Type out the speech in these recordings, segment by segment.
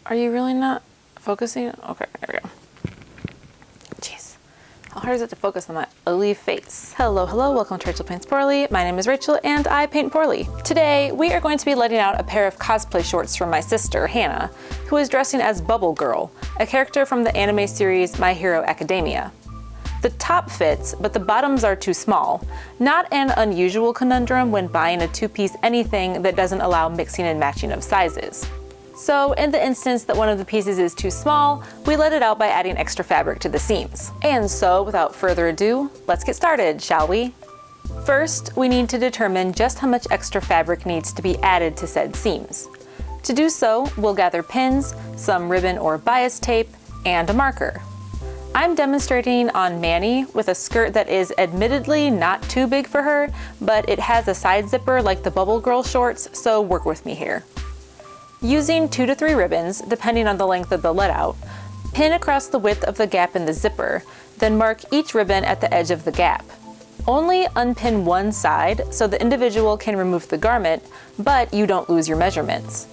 Are you really not focusing? Okay, there we go. Jeez. How hard is it to focus on my ugly face? Hello, welcome to Rachel Paints Poorly. My name is Rachel and I paint poorly. Today, we are going to be letting out a pair of cosplay shorts from my sister, Hannah, who is dressing as Bubble Girl, a character from the anime series My Hero Academia. The top fits, but the bottoms are too small. Not an unusual conundrum when buying a two-piece anything that doesn't allow mixing and matching of sizes. So in the instance that one of the pieces is too small, we let it out by adding extra fabric to the seams. And so without further ado, let's get started, shall we? First, we need to determine just how much extra fabric needs to be added to said seams. To do so, we'll gather pins, some ribbon or bias tape, and a marker. I'm demonstrating on Manny with a skirt that is admittedly not too big for her, but it has a side zipper like the Bubble Girl shorts, so work with me here. Using 2 to 3 ribbons, depending on the length of the let out, pin across the width of the gap in the zipper, then mark each ribbon at the edge of the gap. Only unpin one side so the individual can remove the garment, but you don't lose your measurements.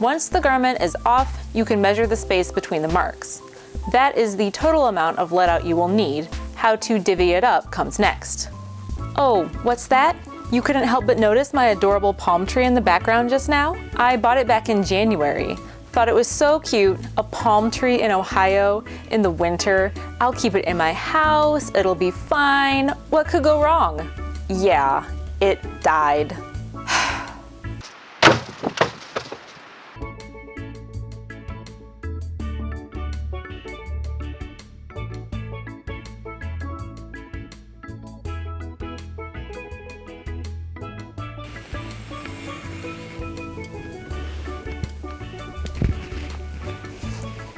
Once the garment is off, you can measure the space between the marks. That is the total amount of let out you will need. How to divvy it up comes next. Oh, what's that? You couldn't help but notice my adorable palm tree in the background just now? I bought it back in January. Thought it was so cute, a palm tree in Ohio in the winter. I'll keep it in my house, it'll be fine. What could go wrong? Yeah, it died.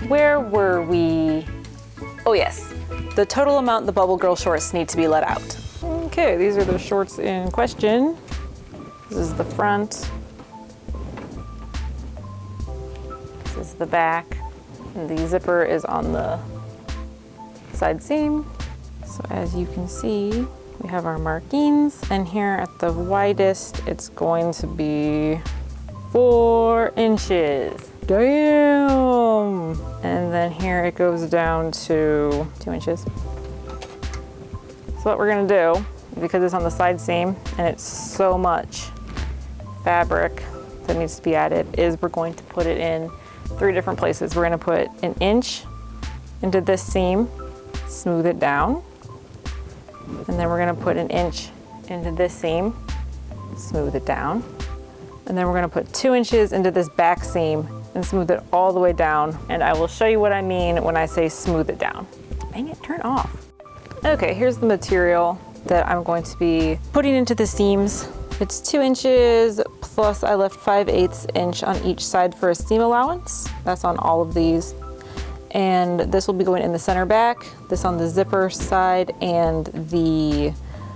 Where were we? Oh yes, the total amount the Bubble Girl shorts need to be let out. Okay, these are the shorts in question. This is the front. This is the back. And the zipper is on the side seam. So as you can see, we have our markings, and here at the widest, it's going to be 4 inches. Damn! And then here it goes down to 2 inches. So what we're gonna do, because it's on the side seam and it's so much fabric that needs to be added, is we're going to put it in 3 different places. We're gonna put 1 inch into this seam, smooth it down, and then we're gonna put 1 inch into this seam, smooth it down, and then we're gonna put 2 inches into this back seam and smooth it all the way down. And I will show you what I mean when I say smooth it down. Dang it, turn off. Okay, here's the material that I'm going to be putting into the seams. It's 2 inches plus I left 5/8 inch on each side for a seam allowance. That's on all of these. And this will be going in the center back, this on the zipper side and the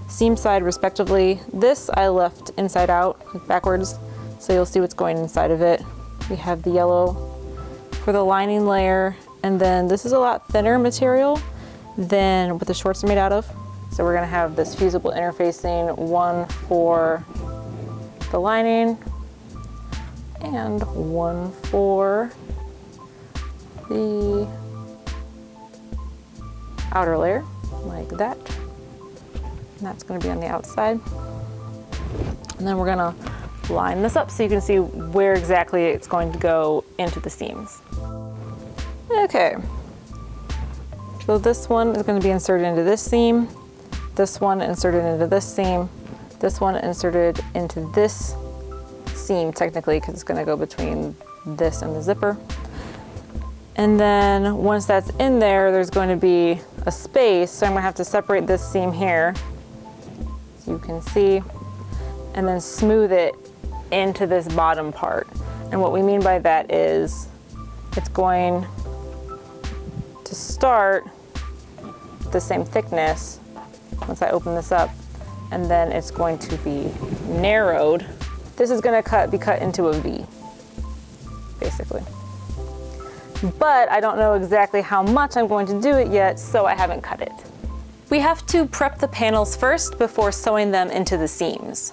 seam side respectively. This I left inside out, backwards, so you'll see what's going inside of it. We have the yellow for the lining layer, and then this is a lot thinner material than what the shorts are made out of. So we're gonna have this fusible interfacing, one for the lining and one for the outer layer, like that. And that's gonna be on the outside. And then we're gonna line this up so you can see where exactly it's going to go into the seams. Okay, so this one is going to be inserted into this seam, this one inserted into this seam, this one inserted into this seam technically because it's going to go between this and the zipper. And then once that's in there, there's going to be a space, so I'm going to have to separate this seam here so you can see, and then smooth it into this bottom part. And what we mean by that is it's going to start the same thickness once I open this up, and then it's going to be narrowed. This is going to be cut into a V, basically. But I don't know exactly how much I'm going to do it yet, so I haven't cut it. We have to prep the panels first before sewing them into the seams.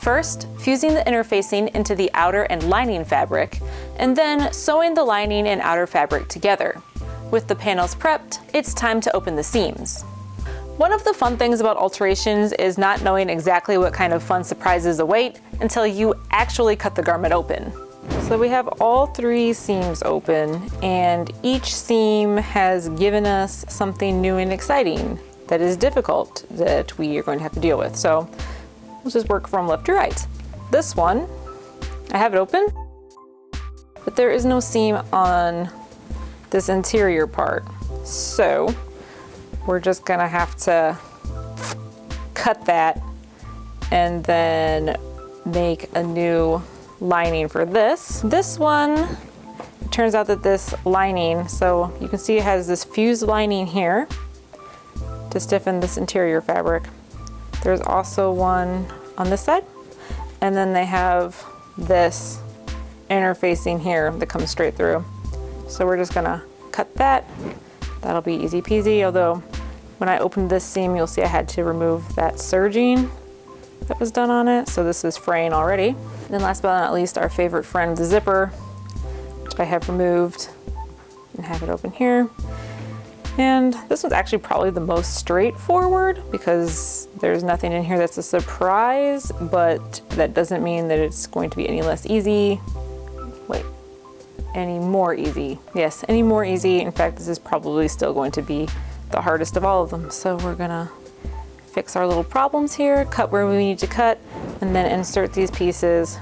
First, fusing the interfacing into the outer and lining fabric, and then sewing the lining and outer fabric together. With the panels prepped, it's time to open the seams. One of the fun things about alterations is not knowing exactly what kind of fun surprises await until you actually cut the garment open. So we have all 3 seams open, and each seam has given us something new and exciting that is difficult that we are going to have to deal with. So let's just work from left to right. This one, I have it open, but there is no seam on this interior part. So we're just gonna have to cut that and then make a new lining for this. This one, it turns out that this lining, so you can see it has this fused lining here to stiffen this interior fabric. There's also one on this side, and then they have this interfacing here that comes straight through. So we're just gonna cut that. That'll be easy peasy, although when I opened this seam, you'll see I had to remove that serging that was done on it. So this is fraying already. And then last but not least, our favorite friend, the zipper, which I have removed and have it open here. And this one's actually probably the most straightforward because there's nothing in here that's a surprise, but that doesn't mean that it's going to be any less easy. Wait, any more easy. Yes, any more easy. In fact, this is probably still going to be the hardest of all of them. So we're gonna fix our little problems here, cut where we need to cut, and then insert these pieces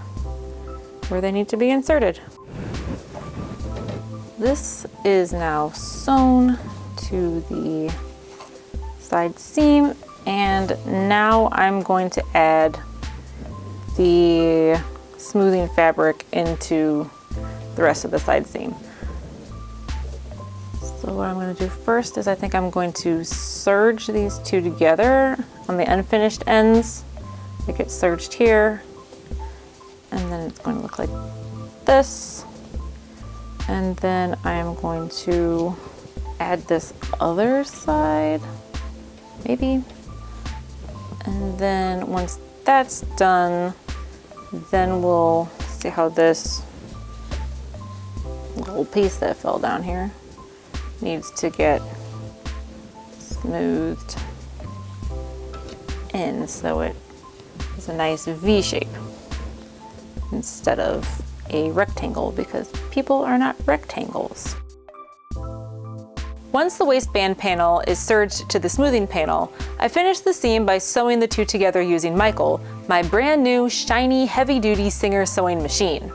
where they need to be inserted. This is now sewn to the side seam, and now I'm going to add the smoothing fabric into the rest of the side seam. So what I'm going to do first is I think I'm going to serge these 2 together on the unfinished ends. Make it serged here, and then it's going to look like this. And then I am going to add this other side, maybe. And then once that's done, then we'll see how this little piece that fell down here needs to get smoothed in so it is a nice V shape instead of a rectangle, because people are not rectangles. Once the waistband panel is serged to the smoothing panel, I finish the seam by sewing the 2 together using Michael, my brand new shiny heavy-duty Singer sewing machine.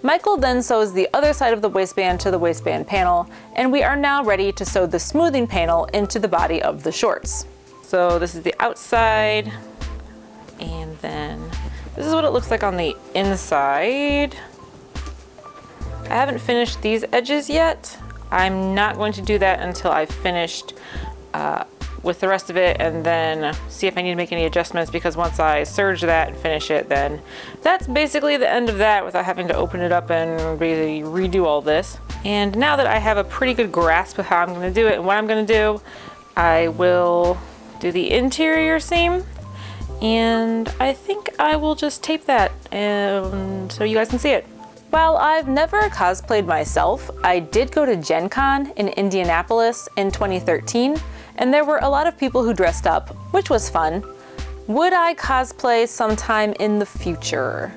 Michael then sews the other side of the waistband to the waistband panel, and we are now ready to sew the smoothing panel into the body of the shorts. So this is the outside, and then this is what it looks like on the inside. I haven't finished these edges yet. I'm not going to do that until I've finished with the rest of it, and then see if I need to make any adjustments, because once I serge that and finish it, then that's basically the end of that without having to open it up and basically redo all this. And now that I have a pretty good grasp of how I'm going to do it and what I'm going to do, I will do the interior seam, and I think I will just tape that so you guys can see it. While I've never cosplayed myself, I did go to Gen Con in Indianapolis in 2013, and there were a lot of people who dressed up, which was fun. Would I cosplay sometime in the future?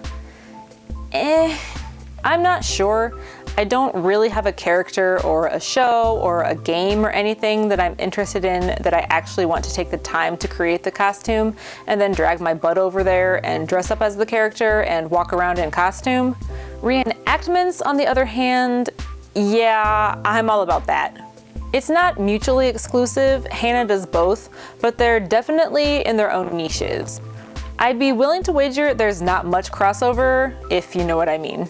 I'm not sure. I don't really have a character or a show or a game or anything that I'm interested in that I actually want to take the time to create the costume and then drag my butt over there and dress up as the character and walk around in costume. Reenactments, on the other hand, yeah, I'm all about that. It's not mutually exclusive, Hannah does both, but they're definitely in their own niches. I'd be willing to wager there's not much crossover, if you know what I mean.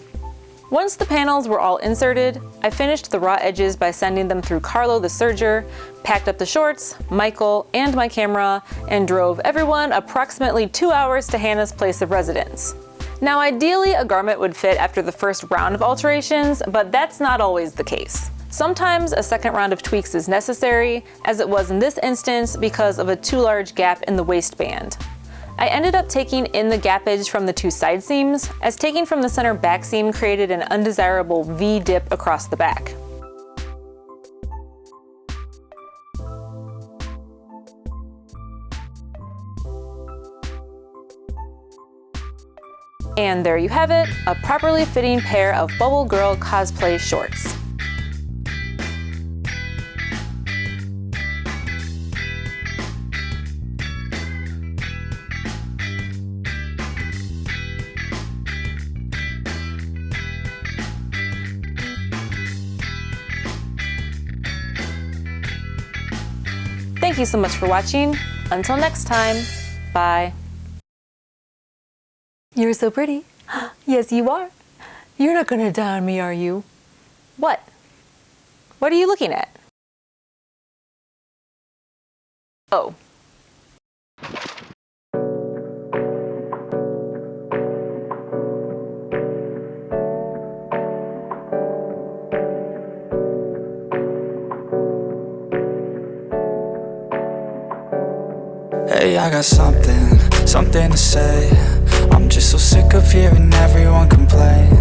Once the panels were all inserted, I finished the raw edges by sending them through Carlo the serger, packed up the shorts, Michael, and my camera, and drove everyone approximately 2 hours to Hannah's place of residence. Now ideally a garment would fit after the first round of alterations, but that's not always the case. Sometimes a second round of tweaks is necessary, as it was in this instance because of a too large gap in the waistband. I ended up taking in the gappage from the two side seams, as taking from the center back seam created an undesirable V-dip across the back. And there you have it, a properly fitting pair of Bubble Girl cosplay shorts. Thank you so much for watching. Until next time, bye. You're so pretty. Yes, you are. You're not gonna die on me, are you? What? What are you looking at? Oh. Hey, I got something to say. I'm just so sick of hearing everyone complain.